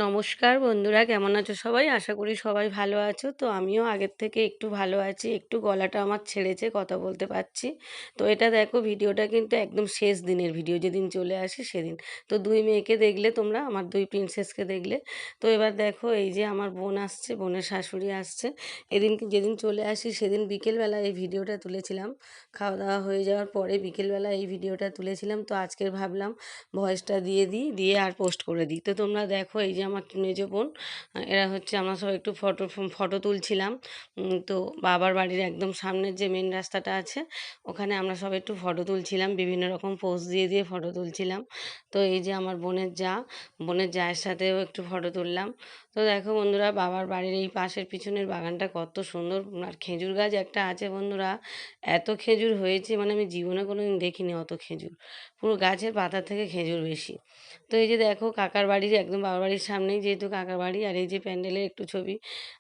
নমস্কার বন্ধুরা, কেমন আছো সবাই? আশা করি সবাই ভালো আছো। তো আমিও আগের থেকে একটু ভালো আছি, একটু গলাটা আমার ছেড়েছে, কথা বলতে পারছি। তো এটা দেখো, ভিডিওটা কিন্তু একদম শেষ দিনের ভিডিও, যেদিন চলে আসি সেদিন। তো দুই মেয়েকে দেখলে তোমরা, আমার দুই প্রিন্সেসকে দেখলে। তো এবার দেখো, এই যে আমার বোন আসছে, বোনের শাশুড়ি আসছে। যেদিন চলে আসি সেদিন বিকেলবেলা এই ভিডিওটা তুলেছিলাম। খাওয়া দাওয়া হয়ে যাওয়ার পরে বিকেলবেলা এই ভিডিওটা তুলেছিলাম। তো আজকের ভাবলাম ভয়েসটা দিয়ে আর পোস্ট করে দিই। তো তোমরা দেখো, এই যে আমার মেজো বোন, এরা হচ্ছে, আমরা সব একটু ফটো তুলছিলাম। তো বাবার বাড়ির একদম সামনের যে মেন রাস্তাটা আছে, ওখানে আমরা সব একটু ফটো তুলছিলাম, বিভিন্ন রকম পোজ দিয়ে ফটো তুলছিলাম। তো এই যে আমার বোনের জায়ের সাথেও একটু ফটো তুললাম। তো দেখো বন্ধুরা, বাবার বাড়ির এই পাশের পিছনের বাগানটা কত সুন্দর। আর খেজুর গাছ একটা আছে বন্ধুরা, এত খেজুর হয়েছে, মানে আমি জীবনে কোনোদিন দেখিনি অত খেজুর। পুরো গাছের পাতা থেকে খেজুর বেশি। তো এই যে দেখো, কাকার বাড়ির একদম বাবার বাড়ির সামনেই যেহেতু কাকার বাড়ি, আর এই যে প্যান্ডেলের একটু ছবি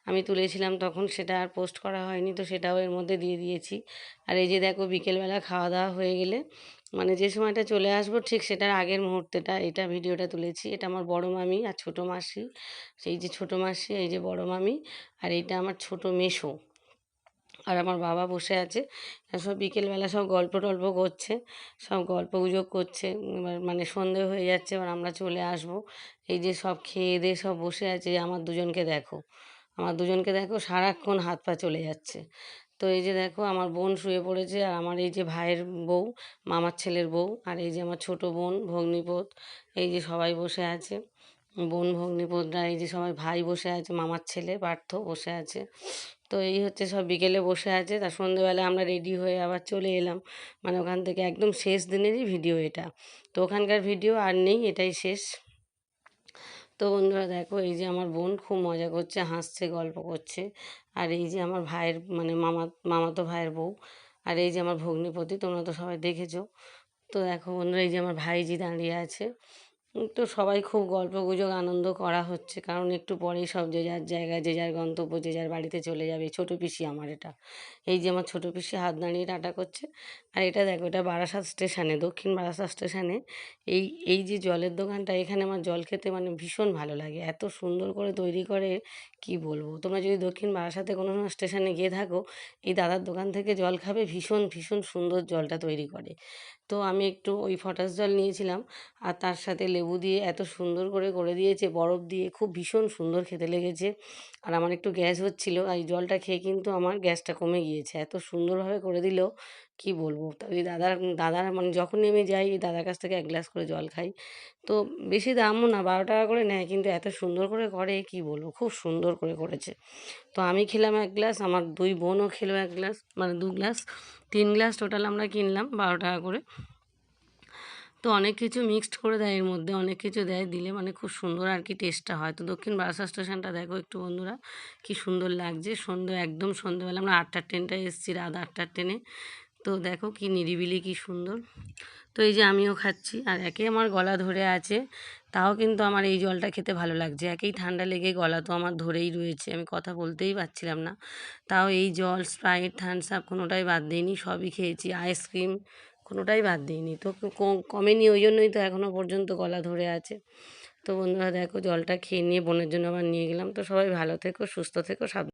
আমি তুলেছিলাম তখন, সেটা আর পোস্ট করা হয়নি, তো সেটাও এর মধ্যে দিয়ে দিয়েছি। আর এই যে দেখো, বিকেলবেলা খাওয়া দাওয়া হয়ে গেলে, মানে যে সময়টা চলে আসবো ঠিক সেটার আগের মুহূর্তেটা, এটা ভিডিওটা তুলেছি। এটা আমার বড় মামি আর ছোটো মাসি, সেই যে ছোটো মাসি, এই যে বড় মামি, আর এইটা আমার ছোটো মেসো। আর আমার বাবা বসে আছে। সব বিকেলবেলা সব গল্প টল্প করছে, সব গল্প গুজব করছে। এবার মানে সন্ধে হয়ে যাচ্ছে, এবার আমরা চলে আসব। এই যে সব খেয়ে দিয়ে সব বসে আছে। আমার দুজনকে দেখো সারাক্ষণ হাত পা চলে যাচ্ছে। তো এই যে দেখো, আমার বোন শুয়ে পড়েছে, আর আমার এই যে ভাইয়ের বউ, মামার ছেলের বউ, আর এই যে আমার ছোট বোন ভগ্নিপোত, এই যে সবাই বসে আছে। বোন ভগ্নিপোতরা, এই যে সবাই, ভাই বসে আছে, মামার ছেলে পার্থ বসে আছে। তো এই হচ্ছে, সব বিকেলে বসে আছে। তার সন্ধেবেলা আমরা রেডি হয়ে আবার চলে এলাম, মানে ওখান থেকে একদম শেষ দিনেরই ভিডিও এটা। তো ওখানকার ভিডিও আর নেই, এটাই শেষ। তো বন্ধুরা দেখো, এই যে আমার বোন খুব মজা করছে, হাসছে, গল্প করছে। আর এই যে আমার ভাইয়ের, মানে মামাতো ভাইয়ের বউ, আর এই যে আমার ভগ্নিপতি, তোমরা তো সবাই দেখেছো। তো দেখো বন্ধুরা, এই যে আমার ভাইজি দাঁড়িয়ে আছে। তো সবাই খুব গল্পগুজব আনন্দ করা হচ্ছে, কারণ একটু পরেই সব যে যার জায়গায়, যে যার গন্তব্য, যে যার বাড়িতে চলে যাবে। ছোটো পিসি আমার এটা, এই যে আমার ছোটো পিসি হাত দাঁড়িয়ে টাটা করছে। আর এটা দেখো, এটা বারাসাত স্টেশনে, দক্ষিণ বারাসাত স্টেশনে এই এই যে জলের দোকানটা, এখানে আমার জল খেতে মানে ভীষণ ভালো লাগে, এত সুন্দর করে তৈরি করে, কি বলবো। তোমরা যদি দক্ষিণ বারাসাতে কোনো স্টেশনে গিয়ে থাকো, এই দাদার দোকান থেকে জল খাবে, ভীষণ ভীষণ সুন্দর জলটা তৈরি করে। তো আমি একটু ওই ফটাস জল নিয়েছিলাম, আর তার সাথে লেবু দিয়ে এত সুন্দর করে করে দিয়েছে, বরফ দিয়ে, খুব ভীষণ সুন্দর খেতে লেগেছে। আর আমার একটু গ্যাস হচ্ছিলো, এই জলটা খেয়ে কিন্তু আমার গ্যাসটা কমে গিয়েছে, এত সুন্দরভাবে করে দিল, কি বলবো। তা ওই দাদার মানে যখনই আমি যাই, এই দাদার কাছ থেকে এক গ্লাস করে জল খাই। তো বেশি দামও না, 12 টাকা করে নেয়, কিন্তু এত সুন্দর করে করে, কি বলবো, খুব সুন্দর করে করেছে। তো আমি খেলাম এক গ্লাস, আমার দুই বোনও খেলো এক গ্লাস, মানে 2 গ্লাস, 3 গ্লাস টোটাল আমরা কিনলাম, 12 টাকা করে। তো অনেক কিছু মিক্সড করে দেয়, এর মধ্যে অনেক কিছু দেয়, দিলে মানে খুব সুন্দর আর কি টেস্টটা হয়। তো দক্ষিণ বারাসাত স্টেশনটা দেখো একটু বন্ধুরা, কি সুন্দর লাগছে। একদম সন্ধ্যেবেলা আমরা 8টার ট্রেনটায় এসেছি, রাত 8টার ট্রেনে। তো দেখো কি নিরিবিলি, কি সুন্দর। তো এই যে আমিও খাচ্ছি, আর একে আমার গলা ধরে আছে, তাও কিন্তু আমার এই জলটা খেতে ভালো লাগছে। একেই ঠান্ডা লেগে গলা তো আমার ধরেই রয়েছে, আমি কথা বলতেই পারছিলাম না। তাও এই জল, স্প্রাইট, থামস আপ কোনোটাই বাদ দিইনি, সবই খেয়েছি, আইসক্রিম কোনোটাই বাদ দিইনি। তো কমেনি, ওই জন্যই তো এখনও পর্যন্ত গলা ধরে আছে। তো বন্ধুরা দেখো, জলটা খেয়ে নিয়ে বোনের জন্য আবার নিয়ে গেলাম। তো সবাই ভালো থেকো, সুস্থ থেকো, সাবধানে।